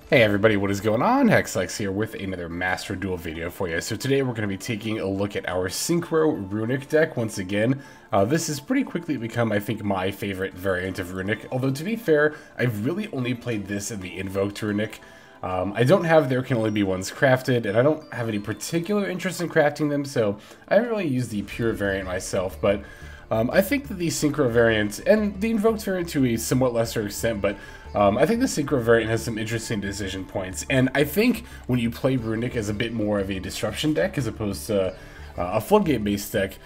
Hey everybody, what is going on? Hexlex here with another Master Duel video for you. So today we're going to be taking a look at our Synchro Runick deck once again. This has pretty quickly become, I think, my favorite variant of Runick, although to be fair, I've really only played this in the Invoked Runick. I don't have There Can Only Be Ones crafted, and I don't have any particular interest in crafting them, so I haven't really used the pure variant myself, but I think that the Synchro variant, and the Invoked variant to a somewhat lesser extent, but I think the Synchro variant has some interesting decision points, and I think when you play Runick as a bit more of a disruption deck as opposed to a floodgate-based deck,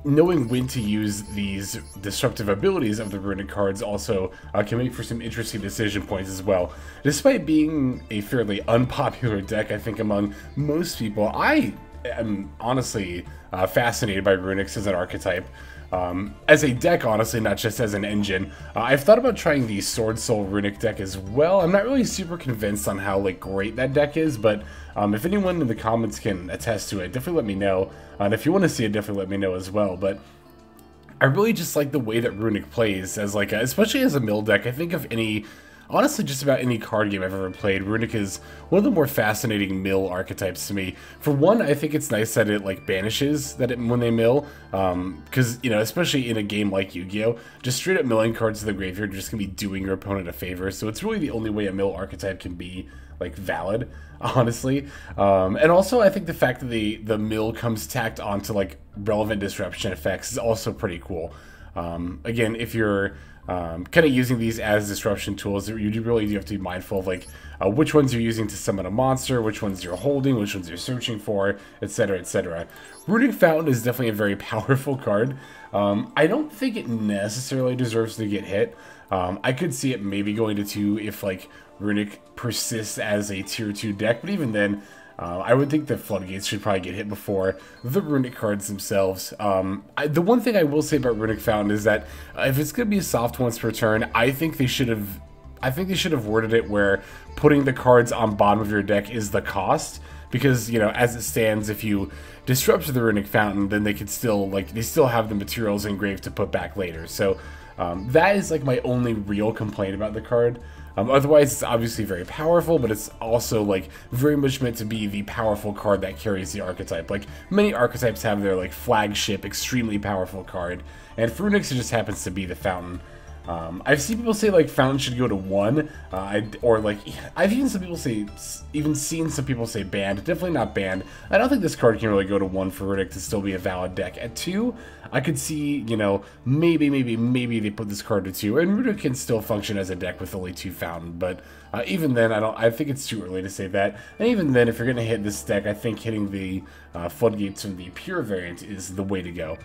knowing when to use these disruptive abilities of the Runick cards also can make for some interesting decision points as well. Despite being a fairly unpopular deck, I think, among most people, I am honestly fascinated by Runick as an archetype. As a deck, honestly, not just as an engine. I've thought about trying the Swordsoul Runick deck as well. I'm not really super convinced on how great that deck is, but if anyone in the comments can attest to it, definitely let me know. And if you want to see it, definitely let me know as well. But I really just like the way that Runick plays as especially as a mill deck. I think of honestly, just about any card game I've ever played, Runick is one of the more fascinating mill archetypes to me. For one, I think it's nice that it banishes when they mill, because especially in a game like Yu-Gi-Oh, just straight up milling cards to the graveyard, you're just gonna be doing your opponent a favor. So it's really the only way a mill archetype can be valid, honestly. And also, I think the fact that the mill comes tacked onto relevant disruption effects is also pretty cool. Again, if you're kind of using these as disruption tools, you really do have to be mindful of which ones you're using to summon a monster, which ones you're holding, which ones you're searching for, etc., etc. Runick Fountain is definitely a very powerful card. I don't think it necessarily deserves to get hit. I could see it maybe going to 2 if Runick persists as a tier 2 deck, but even then, I would think the floodgates should probably get hit before the Runick cards themselves. The one thing I will say about Runick Fountain is that if it's going to be a soft once per turn, I think they should have worded it where putting the cards on bottom of your deck is the cost. Because, as it stands, if you disrupt the Runick Fountain, then they could still, they still have the materials engraved to put back later. So, that is, my only real complaint about the card. Otherwise, it's obviously very powerful, but it's also, very much meant to be the powerful card that carries the archetype. Many archetypes have their, flagship, extremely powerful card, and for Runick's, it just happens to be the Fountain. I've seen people say Fountain should go to 1, I've even seen some people say banned. Definitely not banned. I don't think this card can really go to 1 for Runick to still be a valid deck. At 2, I could see, maybe they put this card to 2, and Runick can still function as a deck with only 2 Fountain, but even then, I think it's too early to say that. And even then, if you're gonna hit this deck, I think hitting the floodgates from the pure variant is the way to go.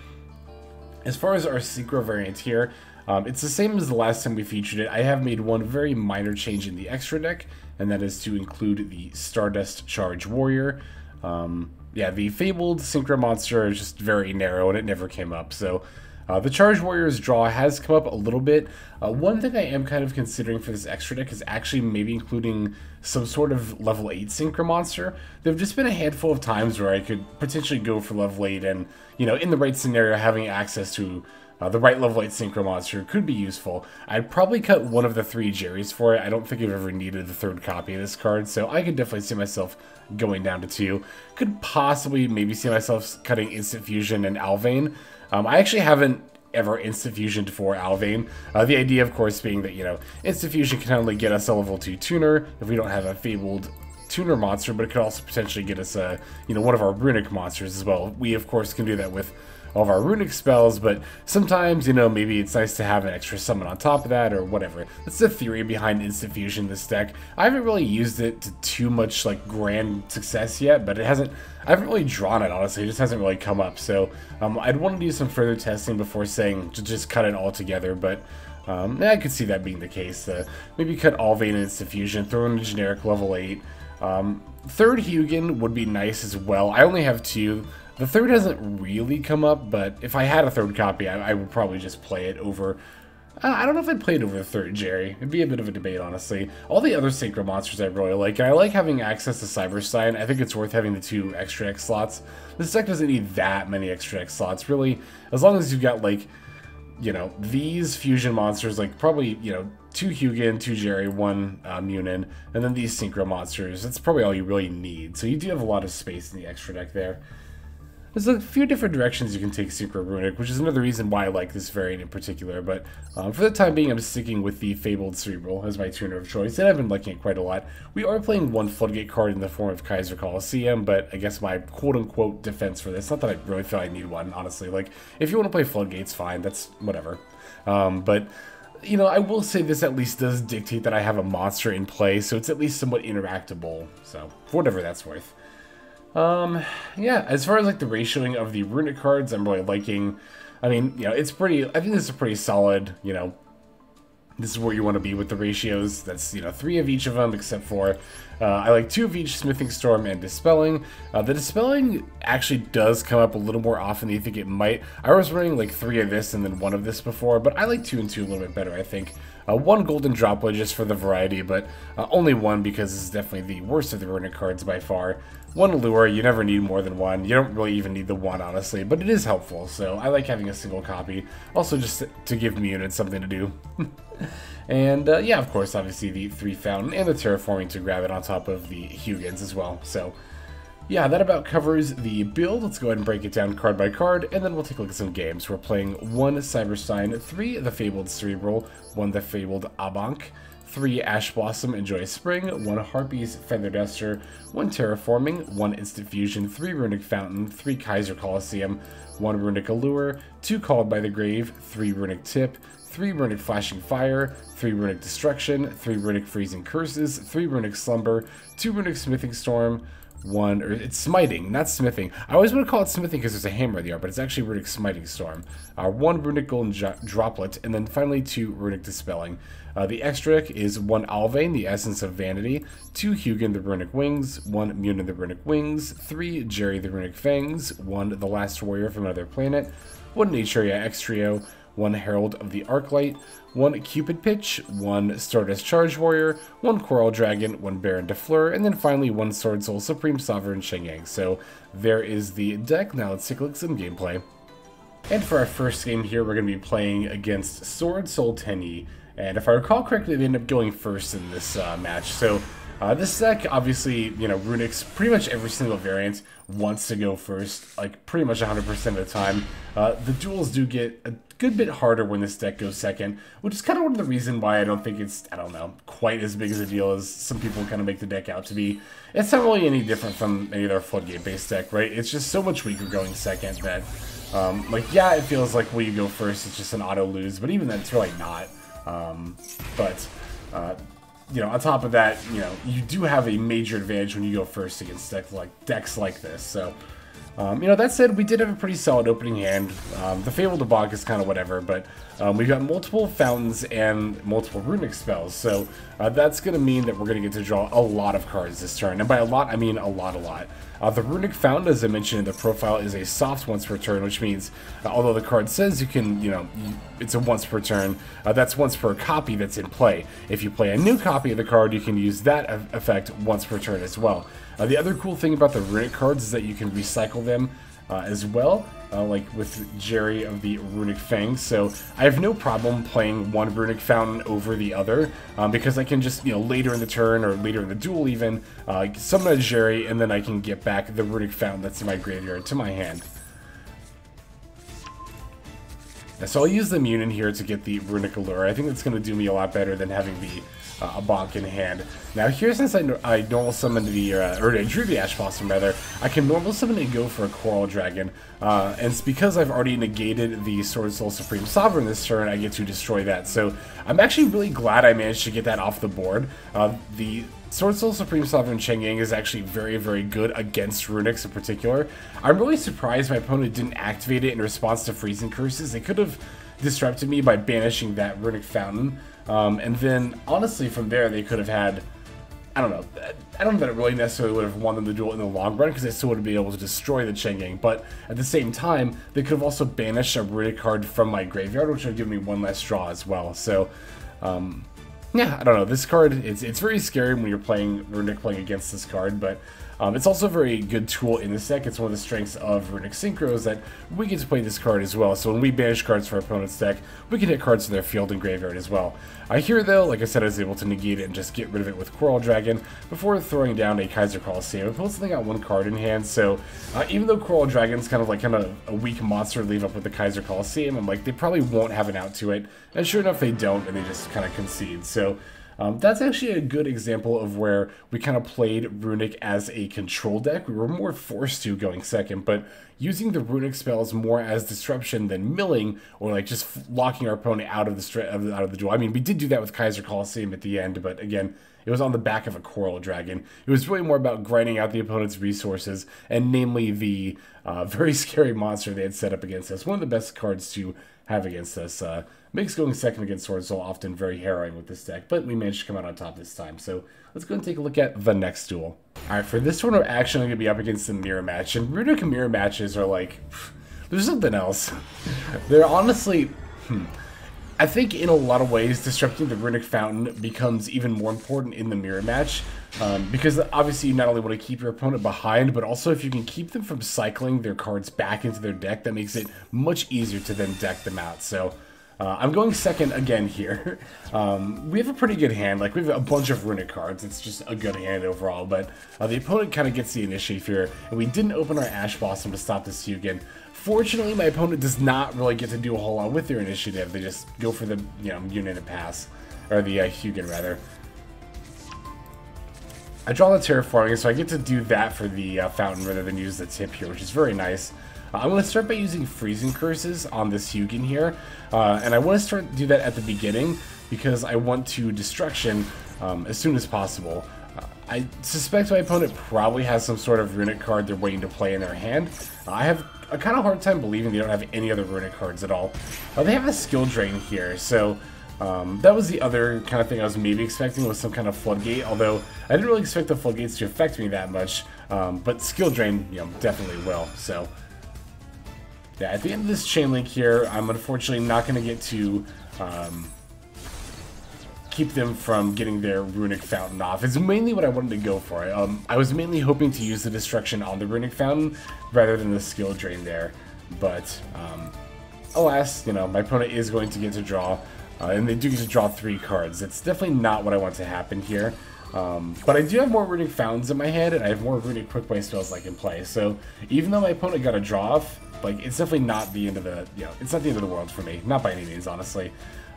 As far as our Synchro variant here, it's the same as the last time we featured it. I have made one very minor change in the extra deck, and that is to include the Stardust Charge Warrior. Yeah, the Fabled Synchro monster is just very narrow, and it never came up. So the Charge Warrior's draw has come up a little bit. One thing I am kind of considering for this extra deck is actually maybe including some sort of level 8 Synchro monster. There have just been a handful of times where I could potentially go for level 8 and, in the right scenario, having access to the right level 8 Synchro monster could be useful. I'd probably cut one of the 3 Geris for it. I don't think I've ever needed the 3rd copy of this card, so I could definitely see myself going down to 2. Could possibly maybe see myself cutting Instant Fusion and Allvain. I actually haven't ever Instant Fusioned for Allvain. The idea, of course, being that, Instant Fusion can only get us a level 2 tuner if we don't have a Fabled tuner monster, but it could also potentially get us one of our Runick monsters as well. We, of course, can do that with all of our Runick spells, but sometimes, maybe it's nice to have an extra summon on top of that, or whatever. That's the theory behind Instant Fusion in this deck. I haven't really used it to too much, grand success yet, but I haven't really drawn it, honestly. It just hasn't really come up, so I'd want to do some further testing before saying to just cut it all together, but I could see that being the case. Maybe cut Allvain and Instant Fusion, throw in a generic level 8. 3rd Hugin would be nice as well. I only have 2. The 3rd hasn't really come up, but if I had a 3rd copy, I would probably just play it over. I don't know if I'd play it over the 3rd Geri. It'd be a bit of a debate, honestly. All the other Synchro monsters I really like, and I like having access to Cyber Stein. I think it's worth having the 2 extra X slots. This deck doesn't need that many extra X slots, really. As long as you've got, you know, these fusion monsters, like probably, you know, 2 Hugin, 2 Geri, 1 Munin, and then these Synchro monsters. That's probably all you really need. So you do have a lot of space in the extra deck there. There's a few different directions you can take Synchro Runick, which is another reason why I like this variant in particular, but for the time being I'm sticking with the Fabled Cerburrel as my tuner of choice, and I've been liking it quite a lot. We are playing one Floodgate card in the form of Kaiser Coliseum, but I guess my quote-unquote defense for this, not that I really feel I need one, honestly. Like, if you want to play Floodgates, fine, that's whatever. But, you know, I will say this at least does dictate that I have a monster in play, so it's at least somewhat interactable, so for whatever that's worth. Yeah, as far as like the ratioing of the Runick cards, I'm really liking. I mean, you know, it's pretty, I think this is pretty solid, you know, this is where you want to be with the ratios. That's, you know, 3 of each of them, except for, I like 2 of each, Smithing Storm and Dispelling. The Dispelling actually does come up a little more often than you think it might. I was running like 3 of this and then 1 of this before, but I like 2 and 2 a little bit better, I think. 1 golden Droplet just for the variety, but only 1 because this is definitely the worst of the Runick cards by far. 1 Allure, you never need more than 1. You don't really even need the 1, honestly, but it is helpful, so I like having a single copy. Also, just to give Munin something to do. And, yeah, of course, obviously the 3 Fountain and the Terraforming to grab it on top of the Hugins as well. So, yeah, that about covers the build. Let's go ahead and break it down card by card, and then we'll take a look at some games. We're playing 1 Cyber Stein, 3 the Fabled Cerburrel, 1 the Fabled Abanc, 3 Ash Blossom and Joyous Spring, 1 Harpie's Feather Duster, 1 Terraforming, 1 Instant Fusion, 3 Runick Fountain, 3 Kaiser Coliseum, 1 Runick Allure, 2 Called by the Grave, 3 Runick Tip, 3 Runick Flashing Fire, 3 Runick Destruction, 3 Runick Freezing Curses, 3 Runick Slumber, 2 Runick Smithing Storm, 1, or it's Smiting, not Smithing. I always want to call it Smithing because there's a hammer in the art, but it's actually Runick Smiting Storm. 1 Runick Golden Droplet, and then finally 2 Runick Dispelling. The extra deck is 1 Allvain, the Essence of Vanity, 2 Hugin, the Runick Wings, 1 Munin, the Runick Wings, 3 Geri, the Runick Fangs, 1 The Last Warrior from Another Planet, 1 Naturia Extrio, 1 Herald of the Arclight, 1 Cupid Pitch, 1 Stardust Charge Warrior, 1 Coral Dragon, 1 Baronne de Fleur, and then finally 1 Swordsoul Supreme Sovereign Chengying. So there is the deck. Now let's take a look at some gameplay. And for our first game here, we're going to be playing against Swordsoul Tenyi. And if I recall correctly, they ended up going first in this match. So this deck, obviously, you know, Runick's pretty much every single variant wants to go first, like pretty much 100% of the time. The duels do get a good bit harder when this deck goes second, which is kind of one of the reasons why I don't think it's, I don't know, quite as big as a deal as some people kind of make the deck out to be. It's not really any different from any other Floodgate-based deck, right? It's just so much weaker going second that, like, yeah, it feels like when you go first, it's just an auto lose, but even then, it's really not. You know, on top of that, you know, you do have a major advantage when you go first against decks like this. So, you know, that said, we did have a pretty solid opening hand. The Fabled Abanc is kind of whatever, but we've got multiple fountains and multiple Runick spells. So that's going to mean that we're going to get to draw a lot of cards this turn. And by a lot, I mean a lot. The Runick Fountain, as I mentioned in the profile, is a soft once per turn, which means although the card says you can, you know, it's a once per turn, that's once per copy that's in play. If you play a new copy of the card, you can use that effect once per turn as well. The other cool thing about the Runick cards is that you can recycle them as well, like with Geri of the Runick Fangs. So I have no problem playing one Runick Fountain over the other, because I can just, you know, later in the turn or later in the duel even, summon a Geri, and then I can get back the Runick Fountain that's in my graveyard to my hand. So I'll use the Munin here to get the Runick Allure. I think that's going to do me a lot better than having the Abanc in hand. Now here, since I normal summon the, or I drew the Ash Blossom rather, I can normal summon and go for a Coral Dragon, and it's because I've already negated the Swordsoul Supreme Sovereign this turn, I get to destroy that. So I'm actually really glad I managed to get that off the board. The Swordsoul Supreme Sovereign Chengying is actually very, very good against Runicks in particular. I'm really surprised my opponent didn't activate it in response to Freezing Curses. They could have disrupted me by banishing that Runick Fountain. And then, honestly, from there, they could have had, I don't know that it really necessarily would have won them the duel in the long run, because they still would have been able to destroy the Chengying, but at the same time, they could have also banished a Runick card from my graveyard, which would have given me one less draw as well. So, yeah, I don't know, this card, it's very scary when you're playing Runick playing against this card, but It's also a very good tool in this deck. It's one of the strengths of Runick Synchro is that we get to play this card as well. So when we banish cards for our opponent's deck, we can hit cards in their field and graveyard as well. Here though, like I said, I was able to negate it and just get rid of it with Coral Dragon before throwing down a Kaiser Coliseum. Opponent's only got one card in hand, so even though Coral Dragon's kind of a weak monster to leave up with the Kaiser Coliseum, I'm like, they probably won't have an out to it. And sure enough, they don't, and they just kind of concede. So that's actually a good example of where we kind of played Runick as a control deck. We were more forced to going second, but using the Runick spells more as disruption than milling, or like just locking our opponent out of the duel. I mean, we did do that with Kaiser Coliseum at the end, but again, it was on the back of a Coral Dragon. It was really more about grinding out the opponent's resources, and namely the very scary monster they had set up against us. One of the best cards to have against us. Makes going second against Swordsoul often very harrowing with this deck, but we managed to come out on top this time. So let's go and take a look at the next duel. Alright, for this one, we're actually going to be up against the mirror match, and Runick mirror matches are like, there's something else. They're honestly, I think in a lot of ways, disrupting the Runick Fountain becomes even more important in the mirror match, because obviously you not only want to keep your opponent behind, but also if you can keep them from cycling their cards back into their deck, that makes it much easier to then deck them out. So I'm going second again here. We have a pretty good hand. Like, we have a bunch of Runick cards. It's just a good hand overall, but the opponent kind of gets the initiative here, and we didn't open our Ash Blossom to stop this Hugin. Fortunately, my opponent does not really get to do a whole lot with their initiative. They just go for the, Munin and pass, or the Hugin rather. I draw the Terraforming, so I get to do that for the Fountain rather than use the Tip here, which is very nice. I'm going to start by using Freezing Curses on this Hugin here, and I want to do that at the beginning because I want to Destruction as soon as possible. I suspect my opponent probably has some sort of Runick card they're waiting to play in their hand. I have a kind of hard time believing they don't have any other Runick cards at all. They have a Skill Drain here, so that was the other kind of thing I was maybe expecting, was some kind of Floodgate, although I didn't really expect the Floodgates to affect me that much, but Skill Drain, definitely will, so. Yeah, at the end of this chain link here, I'm unfortunately not going to get to keep them from getting their Runick Fountain off. It's mainly what I wanted to go for. I was mainly hoping to use the Destruction on the Runick Fountain rather than the Skill Drain there. But, alas, my opponent is going to get to draw, and they do get to draw 3 cards. It's definitely not what I want to happen here. But I do have more Runick Fountains in my head, and I have more Runick Quick Play spells I can play. So even though my opponent got a draw off, like, it's definitely not the end of the, it's not the end of the world for me. Not by any means, honestly.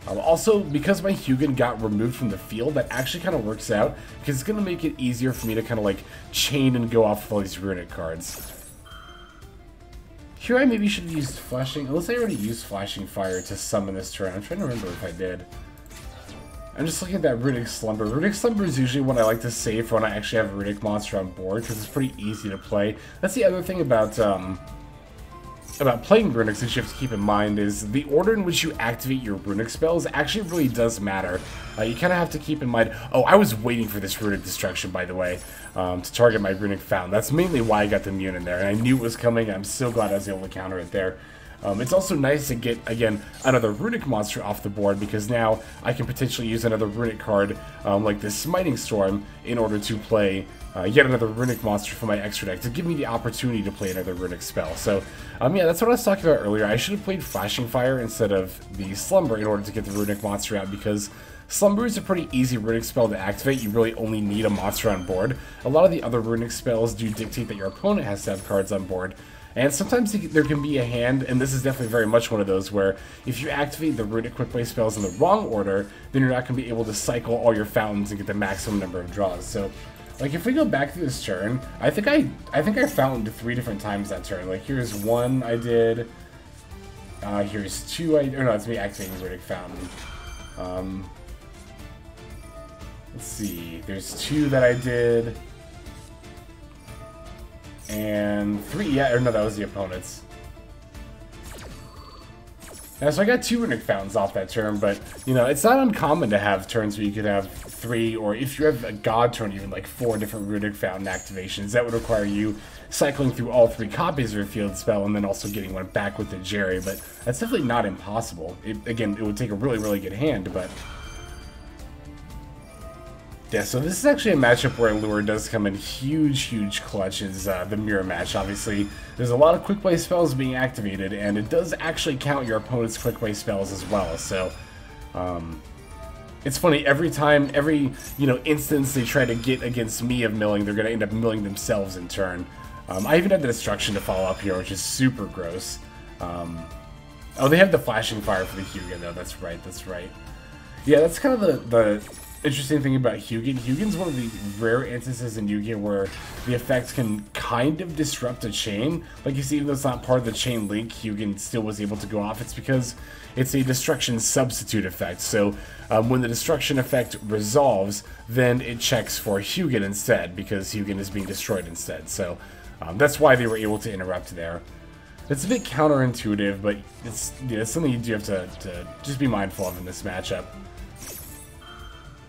Also, because my Hugin got removed from the field, that actually kind of works out, because it's going to make it easier for me to kind of, like, chain and go off with all these Runick cards. Here I maybe should have used Flashing, unless I already used Flashing Fire to summon this turn. I'm trying to remember if I did. I'm just looking at that Runick Slumber. Runick Slumber is usually what I like to save for when I actually have a Runick monster on board, because it's pretty easy to play. That's the other thing about playing Runicks that you have to keep in mind is the order in which you activate your Runick spells actually really does matter. You kind of have to keep in mind... Oh, I was waiting for this Runick Destruction, by the way, to target my Runick Fountain. That's mainly why I got the Munin there, and I knew it was coming, and I'm so glad I was able to counter it there. It's also nice to get, again, another Runick monster off the board, because now I can potentially use another Runick card, like this Smiting Storm, in order to play yet another Runick monster from my extra deck, to give me the opportunity to play another Runick spell. So, yeah, that's what I was talking about earlier. I should have played Flashing Fire instead of the Slumber in order to get the Runick monster out, because Slumber is a pretty easy Runick spell to activate. You really only need a monster on board. A lot of the other Runick spells do dictate that your opponent has to have cards on board. And sometimes there can be a hand, and this is definitely very much one of those, where if you activate the Runick Quick Play spells in the wrong order, then you're not going to be able to cycle all your fountains and get the maximum number of draws. So, like, if we go back through this turn, I think I fountained 3 different times that turn. Like, here's 1 I did, here's 2 or no, it's me activating Runick Fountain. Let's see, there's 2 that I did. And 3, yeah, or no, that was the opponent's. Yeah, so I got 2 Runick Fountains off that turn, but, it's not uncommon to have turns where you could have 3, or if you have a God turn, even like 4 different Runick Fountain activations. That would require you cycling through all 3 copies of your field spell, and then also getting one back with the Geri, but that's definitely not impossible. Again, it would take a really, really good hand, but... Yeah, so this is actually a matchup where Allure does come in huge clutch, is the mirror match. Obviously, there's a lot of quick play spells being activated, and it does actually count your opponent's quick play spells as well. So, it's funny, every time, every, instance they try to get against me of milling, they're going to end up milling themselves in turn. I even had the Destruction to follow up here, which is super gross. Oh, they have the Flashing Fire for the Hugin, though. That's right, that's right. Yeah, that's kind of the interesting thing about Hugin. Hugin's one of the rare instances in Yu-Gi-Oh! Where the effect can kind of disrupt a chain. Like you see, even though it's not part of the chain link, Hugin still was able to go off. It's because it's a destruction substitute effect. So when the destruction effect resolves, then it checks for Hugin instead, because Hugin is being destroyed instead. So that's why they were able to interrupt there. It's a bit counterintuitive, but it's something you do have to just be mindful of in this matchup.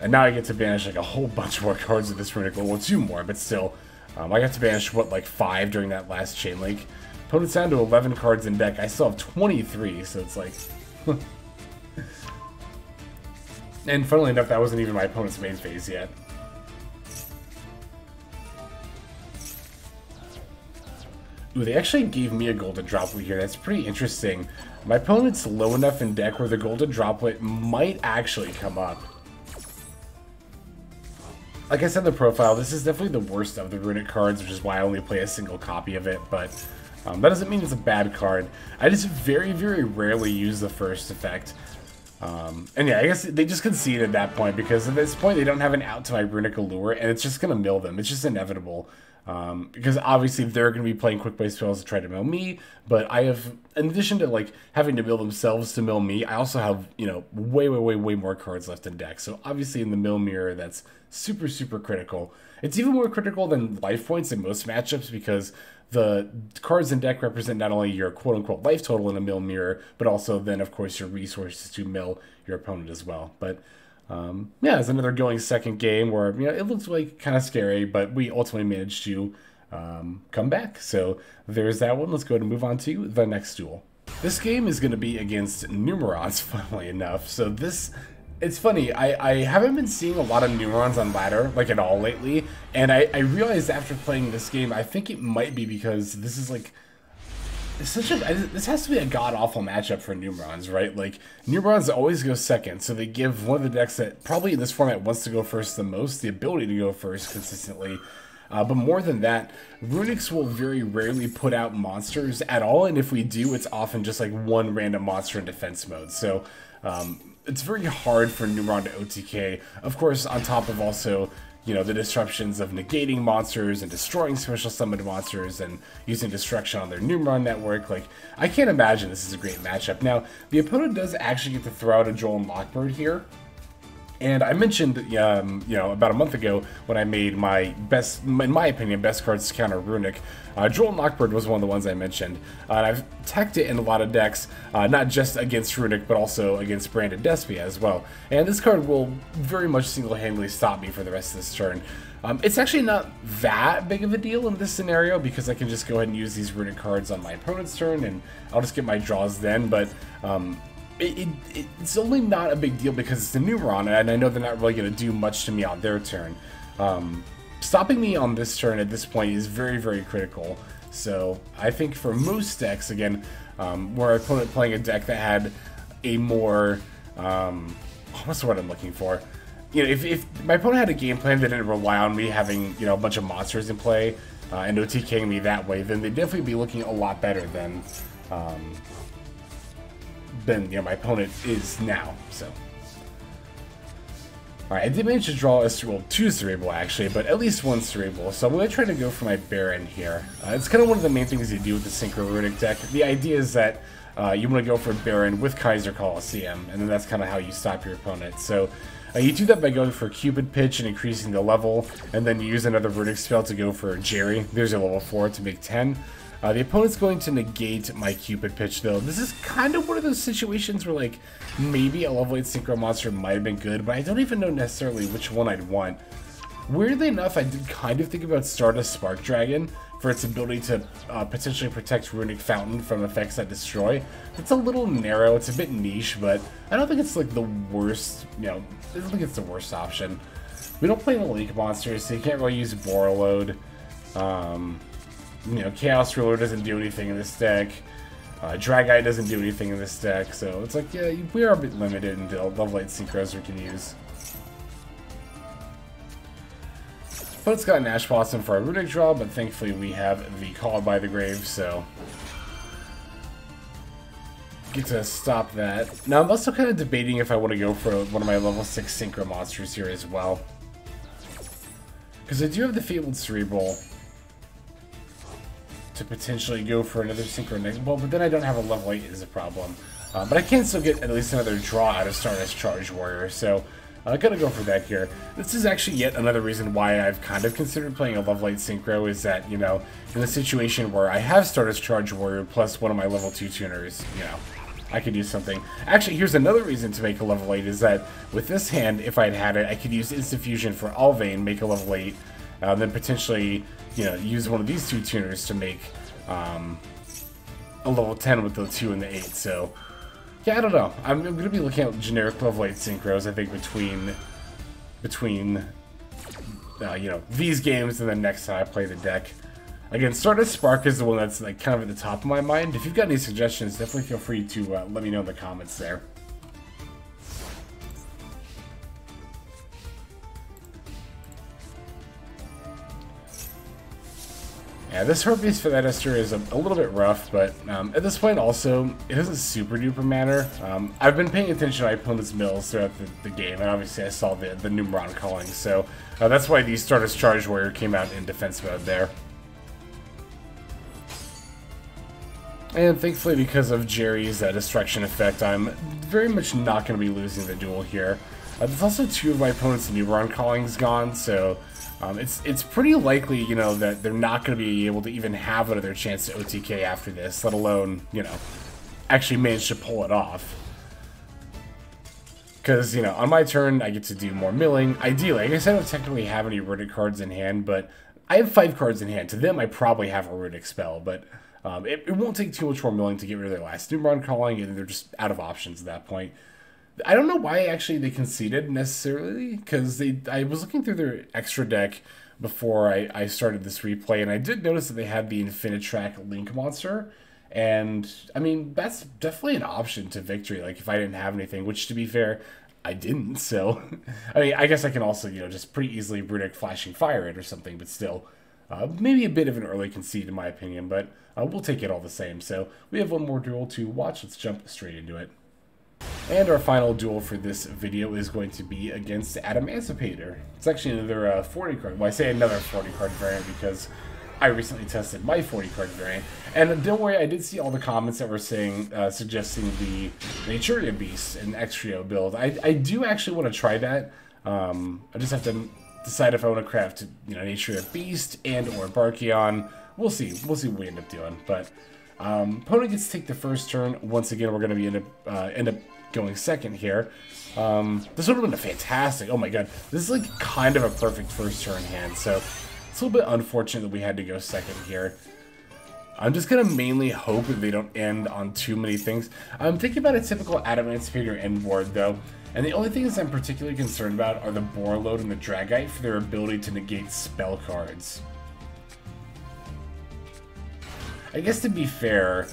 And now I get to banish like a whole bunch more cards of this Runick. Well, 2 more, but still. I got to banish, what, like 5 during that last chain link. Opponent's down to 11 cards in deck. I still have 23, so it's like... And funnily enough, that wasn't even my opponent's main phase yet. Ooh, they actually gave me a golden droplet here. That's pretty interesting. My opponent's low enough in deck where the golden droplet might actually come up. Like I said in the profile, this is definitely the worst of the Runick cards, which is why I only play a single copy of it, but that doesn't mean it's a bad card. I just very rarely use the first effect. And yeah, I guess they just conceded at that point, because at this point they don't have an out to my Runick Allure, and it's just going to mill them. It's just inevitable. Because obviously they're going to be playing quick play spells to try to mill me, but I have, in addition to like having to mill themselves to mill me, I also have, way more cards left in deck. So obviously in the mill mirror, that's super critical. It's even more critical than life points in most matchups, because the cards in deck represent not only your quote-unquote life total in a mill mirror, but also then, of course, your resources to mill your opponent as well. But yeah, it's another going second game where, it looks like kind of scary, but we ultimately managed to come back. So there's that one. Let's go ahead and move on to the next duel. This game is going to be against Numerons, funnily enough. So this... It's funny, I haven't been seeing a lot of Numerons on ladder, like at all lately, and I realized after playing this game, I think it might be because this is like, this has to be a god-awful matchup for Numerons, right? Like, Numerons always go second, so they give one of the decks that probably in this format wants to go first the most, the ability to go first consistently. But more than that, Runicks will very rarely put out monsters at all, and if we do, it's often just like one random monster in defense mode. So, it's very hard for Numeron to OTK, of course, on top of also, the disruptions of negating monsters and destroying special summoned monsters and using destruction on their Numeron network. Like, I can't imagine this is a great matchup. Now, the opponent does actually get to throw out a Joel and Lockbird here. And I mentioned, about a month ago when I made my best, in my opinion, best cards to counter Runick. Joel and Lockbird was one of the ones I mentioned. And I've teched it in a lot of decks, not just against Runick, but also against Baronne de Fleur as well. And this card will very much single-handedly stop me for the rest of this turn. It's actually not that big of a deal in this scenario, because I can just go ahead and use these Runick cards on my opponent's turn, and I'll just get my draws then, but... It's only not a big deal because it's a Numeron, and I know they're not really going to do much to me on their turn. Stopping me on this turn at this point is very critical. So I think for most decks, again, where an opponent playing a deck that had a more, what's the word I'm looking for? If my opponent had a game plan that didn't rely on me having, a bunch of monsters in play and OTKing me that way, then they'd definitely be looking a lot better than my opponent is now. So, alright, I did manage to draw two Cerebral actually, but at least one Cerebral, so I'm going to try to go for my Baronne here. It's kind of one of the main things you do with the Synchro Runick deck. The idea is that you want to go for Baronne with Kaiser Coliseum, and then that's kind of how you stop your opponent. So you do that by going for Cupid Pitch and increasing the level, and then you use another Runick spell to go for Geri. There's your level 4 to make 10. The opponent's going to negate my Cupid Pitch, though. This is kind of one of those situations where, like, maybe a level 8 Synchro monster might have been good, but I don't even know necessarily which one I'd want. Weirdly enough, I did kind of think about Stardust Spark Dragon for its ability to potentially protect Runick Fountain from effects that destroy. It's a little narrow, it's a bit niche, but I don't think it's, like, the worst, I don't think it's the worst option. We don't play the Link monsters, so you can't really use Borreload. You know, Chaos Ruler doesn't do anything in this deck. Dragite doesn't do anything in this deck, so it's like, yeah, we are a bit limited in the level 8 Synchros we can use. But it's got an Ash Blossom for our Runick draw, but thankfully we have the Called by the Grave, so get to stop that. Now I'm also kind of debating if I want to go for one of my level 6 Synchro monsters here as well. Because I do have the Fabled Cerburrel to potentially go for another Synchro next ball, but then I don't have a level 8 is a problem. But I can still get at least another draw out of Stardust Charge Warrior, so I gotta go for that here. This is actually yet another reason why I've kind of considered playing a level 8 Synchro, is that, you know, in the situation where I have Stardust Charge Warrior plus one of my level 2 tuners, you know, I could use something. Actually, here's another reason to make a level 8, is that with this hand, if I'd had it, I could use Instant Fusion for Allvain, make a level 8, then potentially, you know, use one of these two tuners to make a level 10 with the 2 and the 8, so yeah, I don't know. I'm going to be looking at generic level 8 Synchros, I think, between you know, these games and then next time I play the deck. Again, Stardust Spark is the one that's like kind of at the top of my mind. If you've got any suggestions, definitely feel free to let me know in the comments there. Yeah, this Harpie's for that Esther is a little bit rough, but at this point also, it doesn't super duper matter. I've been paying attention to my opponent's mills throughout the game, and obviously I saw the Numeron calling, so that's why the Stardust Charge Warrior came out in defense mode there. And thankfully, because of Geri's Destruction effect, I'm very much not going to be losing the duel here. There's also two of my opponent's Numeron callings gone, so it's pretty likely, you know, that they're not going to be able to even have another chance to OTK after this, let alone, you know, actually manage to pull it off. Because, you know, on my turn, I get to do more milling. Ideally, I guess I don't technically have any Runick cards in hand, but I have 5 cards in hand. To them, I probably have a Runick spell, but it won't take too much more milling to get rid of their last Numeron calling, and they're just out of options at that point. I don't know why actually they conceded necessarily, because I was looking through their extra deck before I started this replay, and I did notice that they had the Infinitrack Link monster, and I mean, that's definitely an option to victory, like if I didn't have anything, which to be fair, I didn't, so I mean, I guess I can also, you know, just pretty easily Runick Flashing Fire it or something, but still, maybe a bit of an early concede in my opinion, but we'll take it all the same. So we have one more duel to watch. Let's jump straight into it. And our final duel for this video is going to be against Adamantipator. It's actually another 40 card. Well, I say another 40 card variant because I recently tested my 40 card variant. And don't worry, I did see all the comments that were saying, suggesting the Naturia Beast and Extrio build. I do actually want to try that. I just have to decide if I want to craft, you know, Naturia Beast and or Barkion. We'll see. We'll see what we end up doing. But opponent gets to take the first turn. Once again, we're going to be end up going second here. This would have been a fantastic. Oh my god, this is like kind of a perfect first turn hand. So it's a little bit unfortunate that we had to go second here. I'm just gonna mainly hope that they don't end on too many things. I'm thinking about a typical Adamantipator end board though, and the only things I'm particularly concerned about are the Borreload and the Dragite for their ability to negate spell cards. I guess to be fair,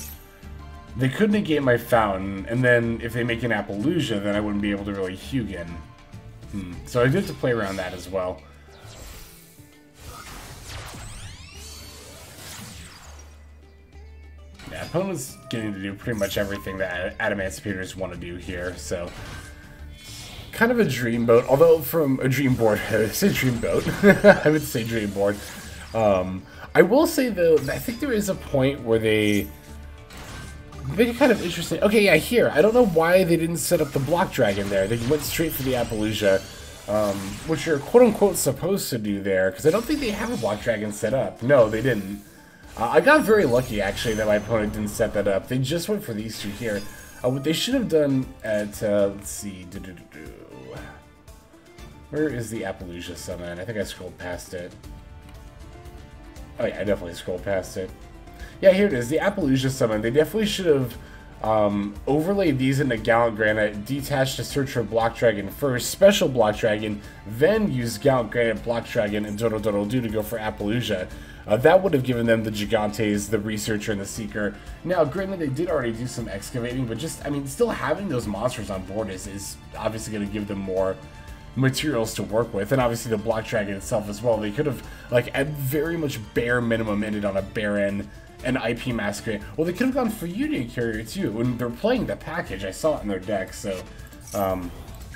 they could negate my Fountain, and then if they make an Appaloosa, then I wouldn't be able to really Hugin. So I did have to play around that as well. Yeah, opponent's getting to do pretty much everything that Adamantipator's want to do here, so kind of a dream boat, although from a dream board, I would say dream boat, I would say dream board. I will say though, I think there is a point where they make it kind of interesting. Okay, yeah, here, I don't know why they didn't set up the Block Dragon there. They went straight for the Appaloosa, which you're quote-unquote supposed to do there, because I don't think they have a Block Dragon set up. No, they didn't. I got very lucky, actually, that my opponent didn't set that up. They just went for these two here. What they should have done at, let's see, where is the Appaloosa summon? I think I scrolled past it. Oh yeah, I definitely scrolled past it. Yeah, here it is, the Appaloosa summon. They definitely should have overlay these into Gallant Granite, detach to search for Block Dragon first, special Block Dragon, then use Gallant Granite, Block Dragon, and Dodo Dodo Do to go for Appaloosa. That would have given them the Gigantes, the Researcher, and the Seeker. Now, granted, they did already do some excavating, but just, I mean, still having those monsters on board is obviously going to give them more materials to work with, and obviously the Block Dragon itself as well. They could have, like, at very much bare minimum, ended on a Baron, an IP Masquerade. Well, they could have gone for Union Carrier too. When they're playing the package, I saw it in their deck, so,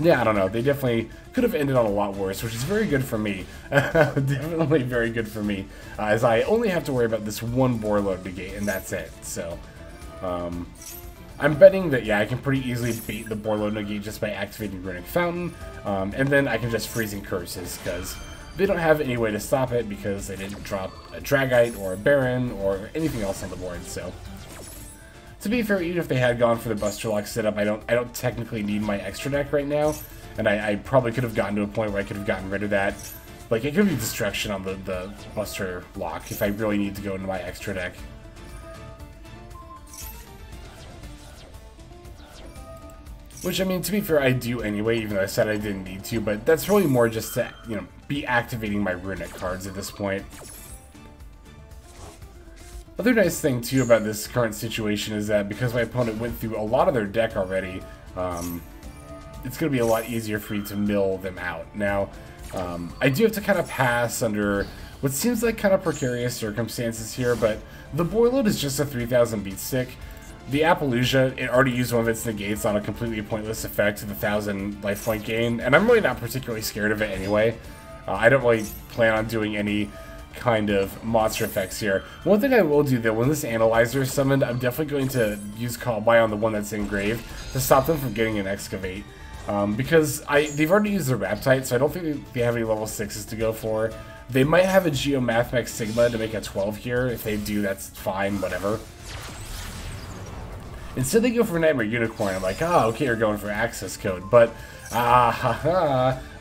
yeah, I don't know. They definitely could have ended on a lot worse, which is very good for me. Definitely very good for me, as I only have to worry about this one Boarload negate, and that's it. So, I'm betting that, yeah, I can pretty easily beat the Boarload negate just by activating Runick Fountain, and then I can just Freezing Curses, because they don't have any way to stop it, because they didn't drop a Dragite or a Baron or anything else on the board, so. To be fair, even if they had gone for the Buster Lock setup, I don't technically need my extra deck right now, and I probably could have gotten to a point where I could have gotten rid of that. Like, it could be Destruction on the Buster Lock if I really need to go into my extra deck. Which, I mean, to be fair, I do anyway, even though I said I didn't need to, but that's really more just to, you know, be activating my Runick cards at this point. Other nice thing, too, about this current situation is that because my opponent went through a lot of their deck already, it's going to be a lot easier for me to mill them out. Now, I do have to kind of pass under what seems like kind of precarious circumstances here, but the Boarload is just a 3000 beat stick. The Appaloosa, it already used one of its negates on a completely pointless effect to the 1000 life point gain, and I'm really not particularly scared of it anyway. I don't really plan on doing any kind of monster effects here. One thing I will do though, when this Analyzer is summoned, I'm definitely going to use Call By on the one that's engraved to stop them from getting an Excavate. Because they've already used the Raptite, so I don't think they have any level 6s to go for. They might have a Geomathmech Sigma to make a 12 here. If they do, that's fine, whatever. Instead they go for Nightmare Unicorn. I'm like, oh, okay, you're going for access code. But,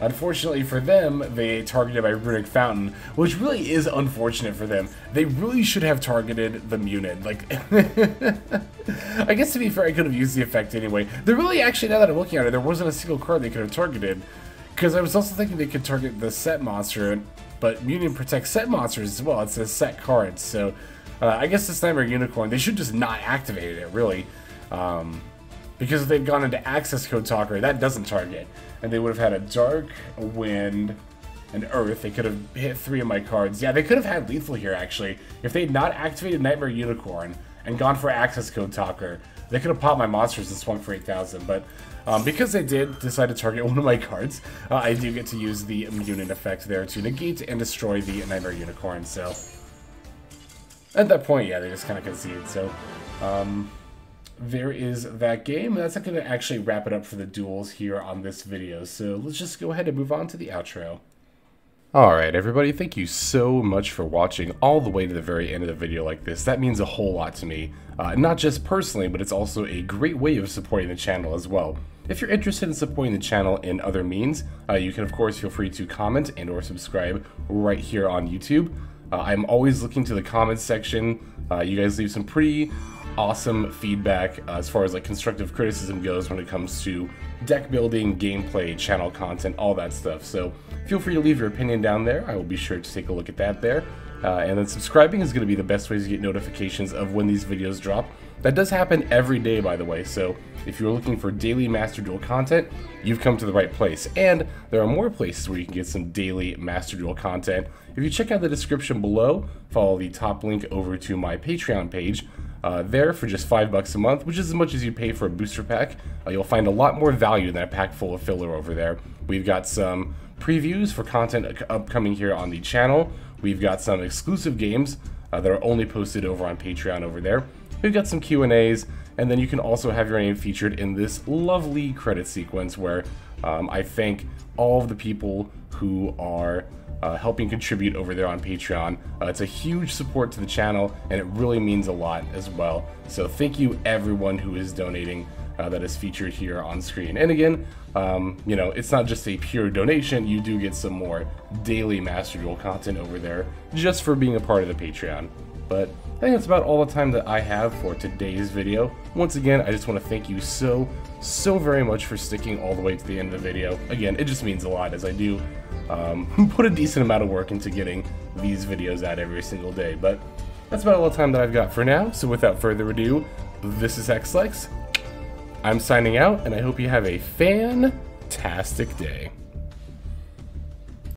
unfortunately for them, they targeted by Runick Fountain, which really is unfortunate for them. They really should have targeted the Munin. Like, I guess to be fair, I could have used the effect anyway. There really, actually, now that I'm looking at it, there wasn't a single card they could have targeted. Because I was also thinking they could target the set monster, but Munin protects set monsters as well. It says set cards, so I guess this Nightmare Unicorn, they should just not activate it, really. Because if they'd gone into Access Code Talker, that doesn't target. And they would have had a Dark, a Wind, an Earth. They could have hit 3 of my cards. Yeah, they could have had lethal here, actually. If they had not activated Nightmare Unicorn and gone for Access Code Talker, they could have popped my monsters and swung for 8,000. But because they did decide to target one of my cards, I do get to use the Munin effect there to negate and destroy the Nightmare Unicorn. So at that point, yeah, they just kind of conceded. So there is that game. That's not going to actually wrap it up for the duels here on this video. So let's just go ahead and move on to the outro. Alright everybody, thank you so much for watching all the way to the very end of the video like this. That means a whole lot to me. Not just personally, but it's also a great way of supporting the channel as well. If you're interested in supporting the channel in other means, you can of course feel free to comment and or subscribe right here on YouTube. I'm always looking to the comments section. You guys leave some pretty awesome feedback as far as like constructive criticism goes when it comes to deck building, gameplay, channel content, all that stuff. So feel free to leave your opinion down there. I will be sure to take a look at that there. And then subscribing is going to be the best way to get notifications of when these videos drop. That does happen every day, by the way, so if you're looking for daily Master Duel content, you've come to the right place. And there are more places where you can get some daily Master Duel content. If you check out the description below, follow the top link over to my Patreon page. There for just $5 a month, which is as much as you pay for a booster pack. You'll find a lot more value than a pack full of filler over there. We've got some previews for content upcoming here on the channel. We've got some exclusive games that are only posted over on Patreon over there. We've got some Q&As, and then you can also have your name featured in this lovely credit sequence where I thank all of the people who are helping contribute over there on Patreon. It's a huge support to the channel, and it really means a lot as well. So thank you everyone who is donating that is featured here on screen. And again, you know, it's not just a pure donation. You do get some more daily Master Duel content over there just for being a part of the Patreon. But I think that's about all the time that I have for today's video. Once again, I just want to thank you so very much for sticking all the way to the end of the video. Again, it just means a lot, as I do put a decent amount of work into getting these videos out every single day. But that's about all the time that I've got for now, so without further ado, this is Hexlex. I'm signing out, and I hope you have a fantastic day.